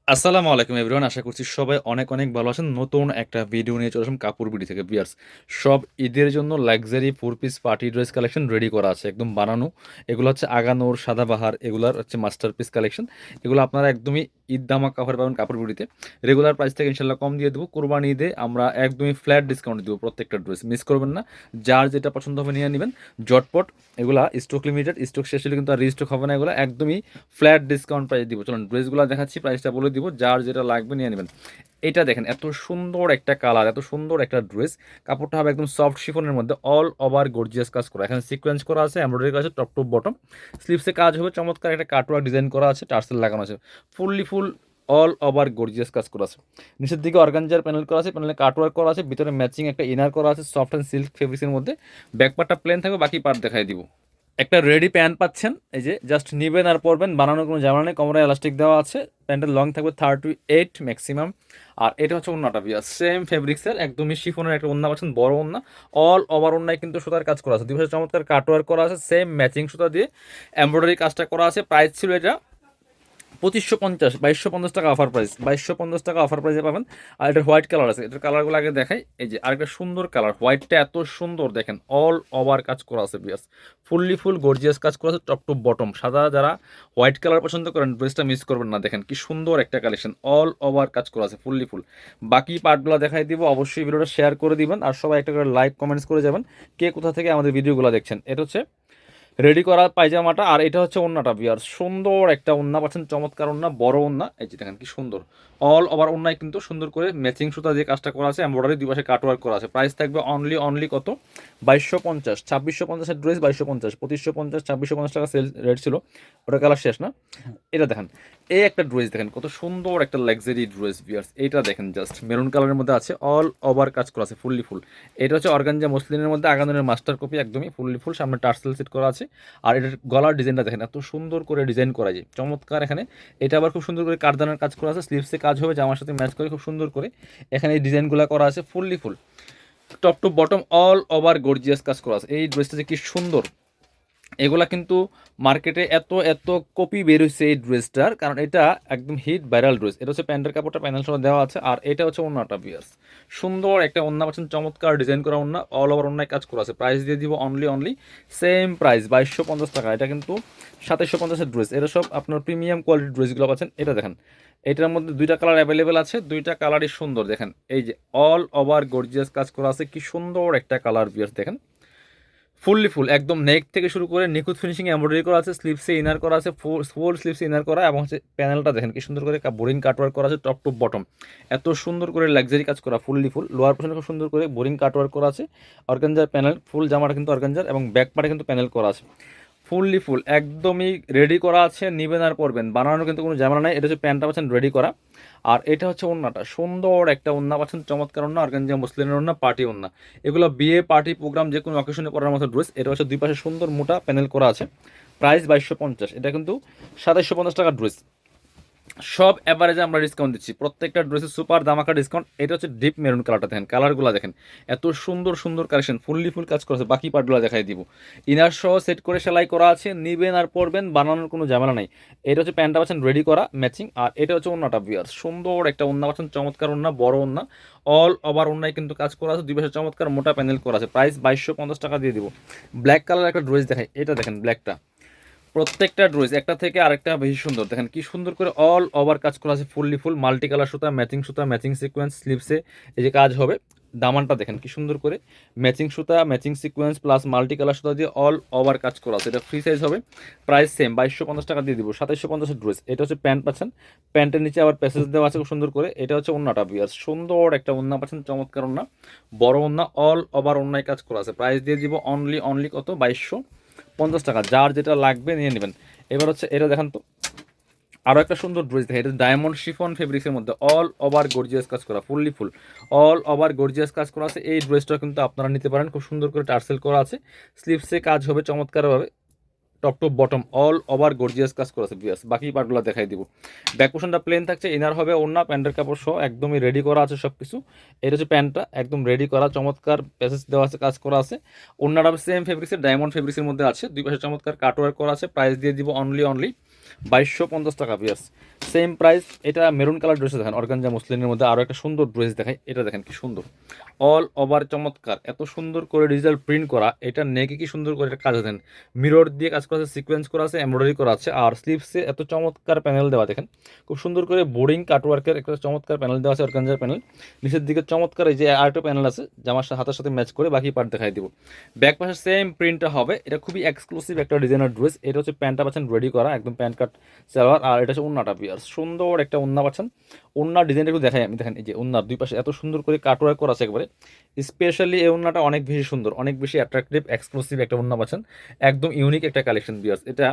আসসালামু আলাইকুম এভরিওয়ান। আশা করছি সবাই অনেক অনেক ভালো আছেন। নতুন একটা ভিডিও নিয়ে চলে আসলাম কাপড় বিডি থেকে ভিউয়ার্স। সব ঈদের জন্য luxury 4 piece party dress collection ready করা আছে। একদম বানানো। এগুলো হচ্ছে আগানোর, সাদাবাহার এগুলার হচ্ছে মাস্টারপিস কালেকশন। এগুলো আপনারা একদমই ঈদ ধামাকা অফারে পাবেন কাপড় বিডিতে। রেগুলার প্রাইস থেকে ইনশাআল্লাহ কম দিয়ে দেবো। কোরবানি ঈদে আমরা একদমই ফ্ল্যাট ডিসকাউন্ট দিব প্রত্যেকটা ড্রেস। মিস করবেন না। যার যেটা পছন্দ হবে নিয়ে নিবেন। ঝটপট এগুলা স্টক লিমিটেড, স্টক শেষ হলে কিন্তু আর রিস্টক হবে না। এগুলো একদমই ফ্ল্যাট ডিসকাউন্ট প্রাইস দিব। চলুন ড্রেসগুলো দেখাচ্ছি, প্রাইসটা বলে দিব, যার যেটা লাগবে নিয়ে নেবেন। এটা দেখেন এত সুন্দর একটা কালার, এত সুন্দর একটা ড্রেস। কাপড়টা হবে একদম সফট শিফনের মধ্যে, অল ওভার গর্জিয়াস কাজ করা। এখানে সিকোয়েন্স করা আছে, এমব্রয়ডারি করা আছে টপ টু বটম। স্লিভসে কাজ হবে চমৎকার, একটা কাটওয়ার্ক ডিজাইন করা আছে, টার্সেল লাগানো আছে। ফুল অল ওভার গর্জিয়াস কাজ করা আছে। নিচের দিকে অর্গানজার প্যানেল করা আছে, প্যানেলে কাটওয়ার্ক করা আছে, ভিতরে ম্যাচিং একটা ইনার করা আছে সফট অ্যান্ড সিল্ক ফেব্রিক্সের মধ্যে। ব্যাক পার্টটা প্লেন থাকবে, বাকি পার্ট দেখাই দিব। একটা রেডি প্যান্ট পাচ্ছেন, এই যে জাস্ট নিবেন আর পরবেন, বানানোর কোনো ঝামেলা নেই। কোমরে এলাস্টিক দেওয়া আছে, প্যান্টের লং থাকবে 38 ম্যাক্সিমাম। আর এটা হচ্ছে ওন্নাটা বিয়া সেম ফেব্রিক্সের, একদমই শিফনের একটা ওন্না পাচ্ছেন, বড় ওন্না। অল ওভার ওন্নায় কিন্তু সুতার কাজ করা আছে, দুই পাশে চমৎকার কাটওয়ার্ক করা আছে, সেম ম্যাচিং সুতা দিয়ে এমব্রয়ডারি কাজটা করা আছে। প্রাইস ছিল এটা 2550, 2250 টাকা অফার প্রাইস, 2250 টাকা অফার প্রাইসে পাবেন। আর এটার হোয়াইট কালার আছে, এটার কালারগুলো আগে দেখাই। এই যে আরেকটা সুন্দর কালার, হোয়াইটটা এত সুন্দর দেখেন, অল ওভার কাজ করা আছে বিয়াস। ফুল গর্জিয়াস কাজ করা আছে টপ টু বটম। সাদা যারা হোয়াইট কালার পছন্দ করেন ড্রেসটা মিস করবেন না। দেখেন কি সুন্দর একটা কালেকশন, অল ওভার কাজ করা আছে ফুল। বাকি পার্টগুলো দেখাই দিব, অবশ্যই ভিডিওটা শেয়ার করে দিবেন। আর সবাই একটা করে লাইক কমেন্টস করে যাবেন কে কোথা থেকে আমাদের ভিডিওগুলো দেখছেন। এটা হচ্ছে রেডি করা পায়জামাটা, আর এটা হচ্ছে ওন্নাটা বিয়ার। সুন্দর একটা ওন্না পাচ্ছেন, চমৎকার ওন্না, বড় ওন্না। এই যে দেখেন কি সুন্দর, অল ওভার ওন্নায় কিন্তু সুন্দর করে ম্যাচিং সুতা দিয়ে কাজটা করা আছে, এমব্রয়ডারি দুই পাশে কাটওয়ার্ক করা আছে। প্রাইস থাকবে অনলি কত, 2250। 2650-এর ড্রেস 2250, 2550, 2650 টাকা সেল রেট ছিল, ওটা কালার শেষ না। এটা দেখেন, এই একটা ড্রেস দেখেন কত সুন্দর একটা লাক্সারি ড্রেস বিয়ার্স। এইটা দেখেন জাস্ট মেরুন কালারের মধ্যে আছে, অল ওভার কাজ করা আছে ফুল। এটা হচ্ছে অর্গানজা মসলিনের মধ্যে আগানোর মাস্টার কপি, একদমই ফুল সামনে টার্সেল সেট করা আছে। আর এটার গলার ডিজাইনটা দেখেন এত সুন্দর করে ডিজাইন করা যায়, চমৎকার। এখানে এটা আবার খুব সুন্দর করে কারদানার কাজ করা আছে, স্লিভসে কাজ হবে জামার সাথে ম্যাচ করে খুব সুন্দর করে। এখানে এই ডিজাইনগুলো করা আছে full top to bottom, all over gorgeous কাজ করা আছে। এই ড্রেসটা যে কি সুন্দর, এগুলা কিন্তু মার্কেটে এত কপি বের হয়েছে এই ড্রেসটার, কারণ এটা একদম হিট ভাইরাল ড্রেস। এটা হচ্ছে প্যান্টের কাপড়টা প্যানেল সহ দেওয়া আছে, আর এটা হচ্ছে ওন্নাটা বিয়ার্স। সুন্দর একটা ওন্না পাচ্ছেন, চমৎকার ডিজাইন করা ওন্না, অল ওভার ওন্নায় কাজ করা আছে। প্রাইস দিয়ে দিব অনলি সেম প্রাইস 2250 টাকা। এটা কিন্তু 2750-এর ড্রেস। এটা সব আপনার প্রিমিয়াম কোয়ালিটির ড্রেসগুলো পাচ্ছেন। এটা দেখেন, এটার মধ্যে দুইটা কালার অ্যাভেলেবেল আছে, দুইটা কালারই সুন্দর। দেখেন এই যে অল ওভার গর্জিয়াস কাজ করা আছে, কি সুন্দর একটা কালার বিয়ার্স। দেখেন ফুল একদম নেক থেকে শুরু করে নিখুঁত ফিনিশিং এমব্রয়ডারি করা আছে, স্লিভসে ইনার করা আছে, ফুল স্লিভসে ইনার করা, এবং হচ্ছে প্যানেলটা দেখেন কি সুন্দর করে বোরিং কাটওয়ার্ক করা আছে টপ টু বটম। এত সুন্দর করে লাক্সারি কাজ করা ফুল। লোয়ার পোর্শনে খুব সুন্দর করে বোরিং কাটওয়ার্ক করা আছে, অর্গানজার প্যানেল, ফুল জামাটা কিন্তু অর্গানজার, এবং ব্যাক পার্টে কিন্তু প্যানেল করা আছে ফুল একদমই রেডি করা আছে। নিবেন আর পরবেন, বানানোর কিন্তু কোনো ঝামেলা নাই। এটা হচ্ছে প্যান্টটা পাচ্ছেন রেডি করা, আর এটা হচ্ছে ওন্নাটা, সুন্দর একটা ওন্না পাচ্ছেন, চমৎকার ওন্না, অর্গানজা মুসলিনের ওন্না, পার্টি ওন্না। এগুলো বিয়ে পার্টি প্রোগ্রাম যে কোনো অকেশনে পরার মতো ড্রেস। এটা হচ্ছে দুই পাশে সুন্দর মোটা প্যানেল করা আছে। প্রাইস 2250। এটা কিন্তু 2750 টাকার ড্রেস। সব অ্যাভারেজে আমরা ডিসকাউন্ট দিচ্ছি, প্রত্যেকটা ড্রেসে সুপার দামাকা ডিসকাউন্ট। এটা হচ্ছে ডিপ মেরুন কালারটা দেখেন, কালারগুলো দেখেন এত সুন্দর কালেকশন, ফুল কাজ করেছে। বাকি পার্টগুলো দেখাই দিব। ইনার সহ সেট করে সেলাই করা আছে, নিবেন আর পরবেন, বানানোর কোনো ঝামেলা নাই। এটা হচ্ছে প্যান্টটা পাচ্ছেন রেডি করা ম্যাচিং, আর এটা হচ্ছে ওন্নাটা বিয়ার। সুন্দর একটা ওন্না পাচ্ছেন, চমৎকার ওন্না, বড় ওন্না, অল ওভার ওন্নায় কিন্তু কাজ করা আছে, দুই পাশে চমৎকার মোটা প্যানেল করা আছে। প্রাইস 2250 টাকা দিয়ে দিব। ব্ল্যাক কালার একটা ড্রেস দেখাই, এটা দেখেন ব্ল্যাকটা, প্রত্যেকটা ড্রেস একটা থেকে আরেকটা বেশি সুন্দর। দেখেন কি সুন্দর করে অল ওভার কাজ করা আছে ফুল মাল্টি কালার সুতা ম্যাচিং সিকোয়েন্স, স্লিভসে এই যে কাজ হবে। দামানটা দেখেন কি সুন্দর করে ম্যাচিং সুতা, matching sequence plus multi colour সুতা দিয়ে অল ওভার কাজ করা আছে। এটা ফ্রি সাইজ হবে। প্রাইস সেম 2250 টাকা দিয়ে দিব। 2750-এর ড্রেস। এটা হচ্ছে প্যান্ট পাচ্ছেন, প্যান্টের নিচে আবার প্যাসেজ দেওয়া আছে খুব সুন্দর করে। এটা হচ্ছে ওন্নাটা বিয়ার, সুন্দর একটা ওন্না পাচ্ছেন, চমৎকার ওন্না, বড় ওন্না, অল ওভার ওন্নায় কাজ করা আছে। প্রাইস দিয়ে দিব অনলি কত, 2250 টাকা। যার যেটা লাগবে নিয়ে নেবেন। এবার হচ্ছে এটা দেখেন তো, আরও একটা সুন্দর ড্রেস দেখে, এটা ডায়মন্ড শিফন ফেব্রিক্সের মধ্যে অল ওভার গর্জিয়াস কাজ করা ফুল অল ওভার গর্জিয়াস কাজ করা আছে। এই ড্রেসটা কিন্তু আপনারা নিতে পারেন, খুব সুন্দর করে টার্সেল করা আছে, স্লিভসে কাজ হবে চমৎকারভাবে। Top to bottom all over gorgeous কাজ করেছে বিয়াস। বাকি পার্টগুলো দেখাই দিব। ব্যাক পোর্শনটা প্লেন থাকছে, ইনার হবে ওড়না, প্যান্টের কাপড় সহ একদমই রেডি করা আছে সব কিছু। এটা হচ্ছে প্যান্টটা একদম রেডি করা, চমৎকার প্যাসেজ দেওয়া আছে, কাজ করা আছে। ওড়নাটা সেম ফেব্রিক্সের, ডায়মন্ড ফেব্রিক্সের মধ্যে আছে, দুই পাশে চমৎকার কাটওয়ার্ক করা আছে। প্রাইস দিয়ে দিব অনলি 2250 টাকা বিয়াস। Same price. এটা মেরুন কালার ড্রেসে দেখেন, অর্গানজা মুসলিনের মধ্যে আরও একটা সুন্দর ড্রেস দেখায়, এটা দেখেন কি সুন্দর, অল ওভার চমৎকার, এত সুন্দর করে ডিজিটাল প্রিন্ট করা। এটা নেকে কি সুন্দর করে এটা কাজ দেন, মিরর দিয়ে কাজ করা আছে, সিকোয়েন্স করা আছে, এমব্রয়ডারি করা আছে। আর স্লিভসে এত চমৎকার প্যানেল দেওয়া দেখেন, খুব সুন্দর করে বোর্ডিং কাটওয়ার্কের একটা চমৎকার প্যানেল দেওয়া আছে, অর্গানজার প্যানেল। নিচের দিকে চমৎকার এই যে আরেকটা প্যানেল আছে জামার হাতের সাথে ম্যাচ করে, বাকি পার্ট দেখাই দিব। ব্যাক পাশে সেম প্রিন্টটা হবে। এটা খুবই এক্সক্লুসিভ একটা ডিজাইনার ড্রেস। এটা হচ্ছে প্যান্টটা পাচ্ছেন রেডি করা, একদম প্যান্ট কাট সালোয়ার। আর এটা হচ্ছে ওন্নাটা বিয়ার, সুন্দর একটা ওন্না পাচ্ছেন। ওন্নার ডিজাইনটা একটু দেখাই আমি, দেখেন এই যে ওন্নার দুই পাশে এত সুন্দর করে কাটওয়ার্ক করা আছে একবারে। স্পেশালি এই ওন্নাটা অনেক বেশি সুন্দর, অনেক বেশি অ্যাট্রাকটিভ, এক্সক্লুসিভ একটা ওন্না পাচ্ছেন, একদম ইউনিক একটা কালেকশন বিয়ার্স। এটা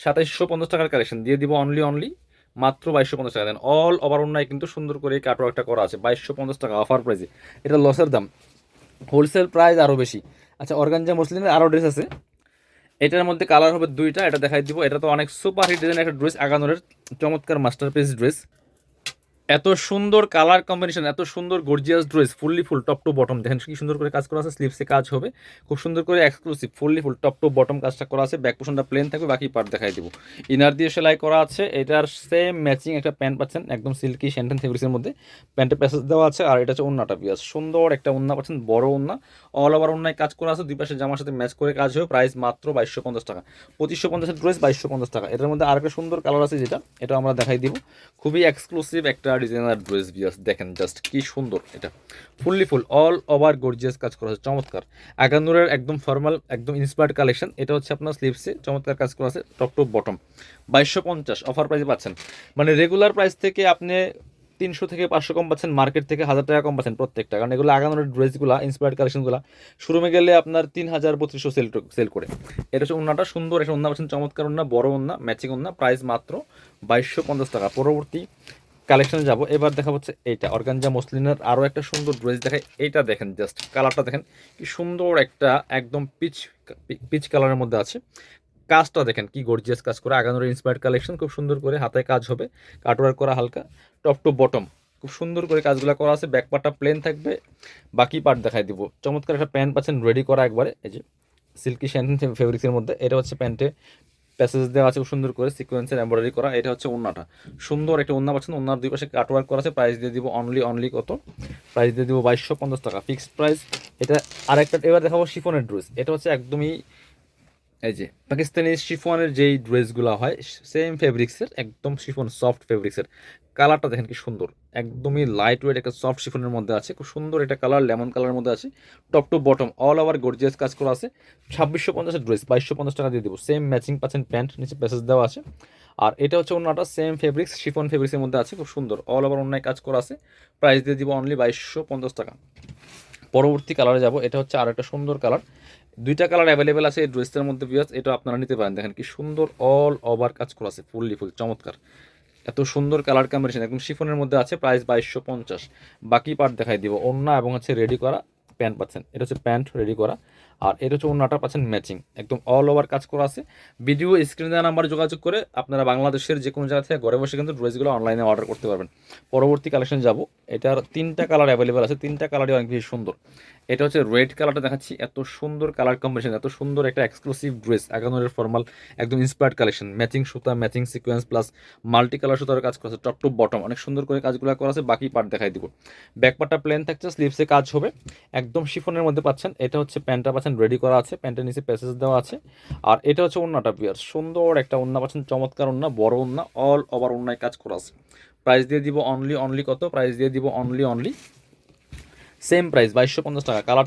2750 টাকার কালেকশন, দিয়ে দিব অনলি মাত্র 2250 টাকা দেন। অল ওভার ওন্নায় কিন্তু সুন্দর করে এই কাটওয়ার্কটা করা আছে, 2250 টাকা অফার প্রাইসে। এটা লসের দাম, হোলসেল প্রাইস আরও বেশি। আচ্ছা, অর্গানজা মুসলিমের আরও ড্রেস আছে, এটার মধ্যে কালার হবে দুইটা, এটা দেখাই দিব। এটা তো অনেক সুপার হিট ডিজাইনের একটা ড্রেস, আগানোরের চমৎকার মাস্টারপিস ড্রেস। এত সুন্দর কালার কম্বিনেশন, এত সুন্দর gorgeous dress, fully full top to bottom দেখেন কি সুন্দর করে কাজ করা আছে। স্লিভসে কাজ হবে খুব সুন্দর করে, exclusive fully full top to bottom কাজটা করা আছে। ব্যাক পোর্শনটা প্লেন থাকবে, বাকি পার্ট দেখাই দিব। ইনার দিয়ে সেলাই করা আছে। এটার সেম ম্যাচিং একটা প্যান্ট পাচ্ছেন, একদম সিল্কি শ্যান্টেন ফেব্রিক্সের মধ্যে প্যান্টের প্যাসেজ দেওয়া আছে। আর এটা হচ্ছে ওন্নাটা বিয়াস, সুন্দর একটা ওন্না পাচ্ছেন, বড় ওন্না, অল ওভার ওন্নায় কাজ করা আছে, দুই পাশে জামার সাথে ম্যাচ করে কাজ হবে। প্রাইস মাত্র 2250 টাকা। 2550 ড্রেস 2250 টাকা। এটার মধ্যে আরেকটা সুন্দর কালার আছে, যেটা এটা আমরা দেখাই দিব। খুবই এক্সক্লুসিভ একটা ডিজাইনার ড্রেস বিয়াস, দেখেন জাস্ট কি সুন্দর। এটা fully full all over gorgeous কাজ করা আছে, চমৎকার। আগানুরের একদম ফর্মাল, একদম ইন্সপায়ার্ড কালেকশন। এটা হচ্ছে আপনার স্লিভসে চমৎকার কাজ করা আছে, টপ টু বটম 2250 অফার প্রাইসে পাচ্ছেন। মানে রেগুলার প্রাইস থেকে আপনি 300 থেকে 500 কম পাচ্ছেন, মার্কেট থেকে 1000 টাকা কম পাচ্ছেন প্রত্যেকটা। কারণ এগুলো আগানোর ড্রেসগুলো, ইন্সপায়ার্ড কালেকশনগুলো শোরুমে গেলে আপনার 3200 সেল করে। এটা হচ্ছে ওন্নাটা, সুন্দর একটা ওন্না পাচ্ছেন, চমৎকার ওন্না, বড় ওন্না, ম্যাচিং ওন্না, প্রাইস মাত্র 2250 টাকা। পরবর্তী কালেকশনে যাব, এবার দেখা হচ্ছে এইটা অর্গানজা মসলিনের আরও একটা সুন্দর ড্রেস দেখায়। এইটা দেখেন জাস্ট কালারটা দেখেন কি সুন্দর, একটা একদম পিচ পিচ কালারের মধ্যে আছে। কাজটা দেখেন কি গর্জিয়াস কাজ করে, আগানোর ইন্সপায়ার্ড কালেকশন, খুব সুন্দর করে হাতে কাজ হবে, কাটওয়ার্ক করা হালকা, টপ টু বটম খুব সুন্দর করে কাজগুলো করা আছে। ব্যাক পার্টটা প্লেন থাকবে, বাকি পার্ট দেখাই দিব। চমৎকার একটা প্যান্ট পাচ্ছেন রেডি করা একবারে, এই যে সিল্কি শ্যান্টেন ফেব্রিক্সের মধ্যে। এটা হচ্ছে প্যান্টে প্যাসেজ দেওয়া আছে খুব সুন্দর করে, সিকোয়েন্সের এমব্রয়ডারি করা। এটা হচ্ছে ওন্নাটা, সুন্দর একটা ওন্না পাচ্ছেন, ওন্নার দুই পাশে কাটওয়ার্ক করা আছে। প্রাইস দিয়ে দিব অনলি কত, প্রাইস দিয়ে দিব 2250 টাকা ফিক্সড প্রাইস। এটা আরেকটা এবার দেখাবো শিফনের ড্রেস। এটা হচ্ছে একদমই এই যে পাকিস্তানি শিফনের যেই ড্রেসগুলো হয় সেম ফেব্রিক্সের, একদম শিফন সফট ফেব্রিক্সের। কালারটা দেখেন কি সুন্দর, একদমই লাইট ওয়েট একটা সফট শিফনের মধ্যে আছে, খুব সুন্দর এটা কালার, লেমন কালারের মধ্যে আছে। Top to bottom all over gorgeous কাজ করা আছে। 2650 ড্রেস 2250 টাকা দিয়ে দেবো। সেম ম্যাচিং পাচ্ছেন, প্যান্ট নিচে প্যাসেজ দেওয়া আছে। আর এটা হচ্ছে অন্যটা সেম ফেব্রিক্স, শিফন ফেব্রিক্সের মধ্যে আছে, খুব সুন্দর অল ওভার অন্যায় কাজ করা আছে। প্রাইস দিয়ে দিব অনলি 2250 টাকা। পরবর্তী কালারে যাব, এটা হচ্ছে আর একটা সুন্দর কালার, দুইটা কালার অ্যাভেলেবেল আছে এই ড্রেসটার মধ্যে বিয়াস। এটা আপনারা নিতে পারেন, দেখেন কি সুন্দর অল ওভার কাজ করা আছে, ফুললি ফুল চমৎকার, এত সুন্দর কালার কম্বিনেশন, একদম শিফনের মধ্যে আছে। প্রাইস 2250। বাকি পার্ট দেখাই দিব, ওড়না এবং হচ্ছে রেডি করা প্যান্ট পাচ্ছেন, এটা হচ্ছে প্যান্ট রেডি করা। আর এটা হচ্ছে ওড়নাটা পাচ্ছেন ম্যাচিং, একদম অল ওভার কাজ করা আছে। ভিডিও স্ক্রিনে দেওয়া নাম্বারে যোগাযোগ করে আপনারা বাংলাদেশের যে কোনো জায়গা থেকে ঘরে বসে কিন্তু ড্রেসগুলো অনলাইনে অর্ডার করতে পারবেন। পরবর্তী কালেকশন যাব, এটার তিনটা কালার অ্যাভেলেবেল আছে, তিনটা কালারই অনেক বেশি সুন্দর। এটা হচ্ছে রেড কালারটা দেখাচ্ছি, এত সুন্দর কালার কম্বিনেশন, এত সুন্দর একটা এক্সক্লুসিভ ড্রেস, আগানোরের ফর্মাল একদম ইন্সপায়ার্ড কালেকশন, ম্যাচিং সুতা, matching sequence plus multi colour সুতার কাজ করা আছে, টপ টু বটম অনেক সুন্দর করে কাজগুলো করা আছে। বাকি পার্ট দেখাই দিব। ব্যাক পার্টটা প্লেন থাকছে, স্লিভসে কাজ হবে, একদম শিফনের মধ্যে পাচ্ছেন। এটা হচ্ছে প্যান্টটা পাচ্ছেন রেডি করা আছে, প্যান্টের নিচে প্যাসেজ দেওয়া আছে। আর এটা হচ্ছে ওন্নাটা বিয়ার, সুন্দর একটা ওন্না পাচ্ছেন, চমৎকার ওন্না, বড় ওন্না, অল ওভার ওন্নায় কাজ করা আছে। প্রাইস দিয়ে দিব অনলি কত, প্রাইস দিয়ে দিব অনলি সেম প্রাইস 2250 টাকা। কালার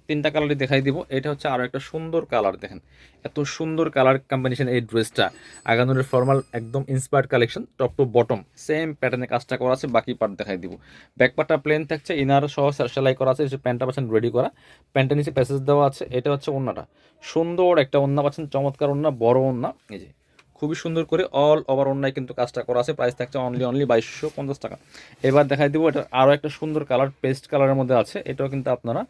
তিনটা কালারই দেখাই দিব। এটা হচ্ছে আরও একটা সুন্দর কালার, দেখেন এত সুন্দর কালার কম্বিনেশন এই ড্রেসটা, আগানোরের ফর্মাল একদম inspired collection, top to bottom same প্যাটার্নে কাজটা করা আছে। বাকি পার্ট দেখাই দিব। ব্যাক পার্টটা প্লেন থাকছে, ইনার সহ সেলাই করা আছে, প্যান্টটা পাচ্ছেন রেডি করা, প্যান্টের নিচে প্যাসেজ দেওয়া আছে। এটা হচ্ছে ওন্নাটা, সুন্দর একটা ওন্না পাচ্ছেন, চমৎকার ওন্না, বড় ওন্না, এই যে খুবই সুন্দর করে অল ওভার অন্যায় কিন্তু কাজটা করা আছে। প্রাইস থাকছে অনলি 2250 টাকা। এবার দেখাই দেবো এটা আরও একটা সুন্দর কালার, পেস্ট কালারের মধ্যে আছে, এটাও কিন্তু আপনারা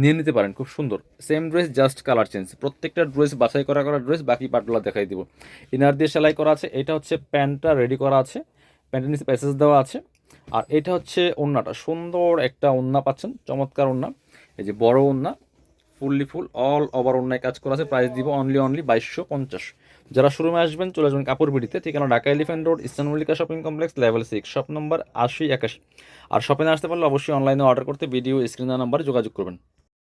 নিয়ে নিতে পারেন, খুব সুন্দর। Same dress, just colour change. প্রত্যেকটা ড্রেস বাছাই করা ড্রেস, বাকি পার্টগুলো দেখাই দিব। ইনার দিয়ে সেলাই করা আছে, এটা হচ্ছে প্যান্টটা রেডি করা আছে, প্যান্টের নিচে প্যাসেজ দেওয়া আছে। আর এটা হচ্ছে ওড়নাটা, সুন্দর একটা ওড়না পাচ্ছেন, চমৎকার ওড়না, এই যে বড় ওড়না, ফুললি ফুল অল ওভার অন্যায় কাজ করা আছে। প্রাইস দিব অনলি 2250। যারা শোরুমে আসবেন চলে আসবেন কাপড় বিডিতে, ঠিকানা Dhaka elephant road, eastern Mallika shopping complex, level 6, shop number 8081। আর শপিংয়ে আসতে পারলে অবশ্যই অনলাইনে অর্ডার করতে ভিডিও স্ক্রিনের নাম্বারে যোগাযোগ করবেন।